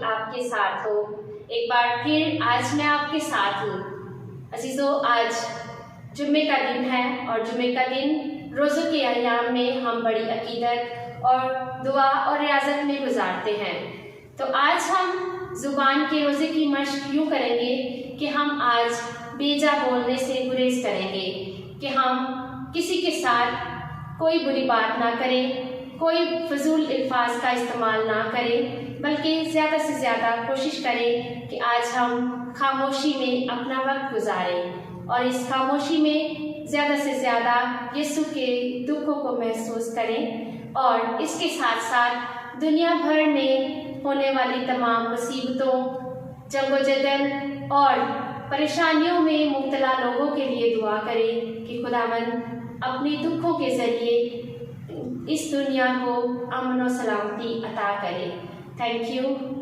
आपके साथ हो। एक बार फिर आज मैं आपके साथ हूँ। अजीजों, आज जुम्मे का दिन है और जुम्मे का दिन रोज़ों के अय्याम में हम बड़ी अकीदत और दुआ और रियाजत में गुजारते हैं। तो आज हम ज़ुबान के रोज़े की मश्क यूँ करेंगे कि हम आज बेजा बोलने से गुरेज करेंगे, कि हम किसी के साथ कोई बुरी बात ना करें, कोई फजूल अल्फाज का इस्तेमाल ना करें, बल्कि ज़्यादा से ज़्यादा कोशिश करें कि आज हम खामोशी में अपना वक्त गुजारें और इस खामोशी में ज़्यादा से ज़्यादा यीशु के दुखों को महसूस करें और इसके साथ साथ दुनिया भर में होने वाली तमाम मुसीबतों, जंगोजदल और परेशानियों में मुब्तला लोगों के लिए दुआ करें कि खुदावंद अपने दुखों के ज़रिए इस दुनिया को अमन और सलामती अता करे। Thank you.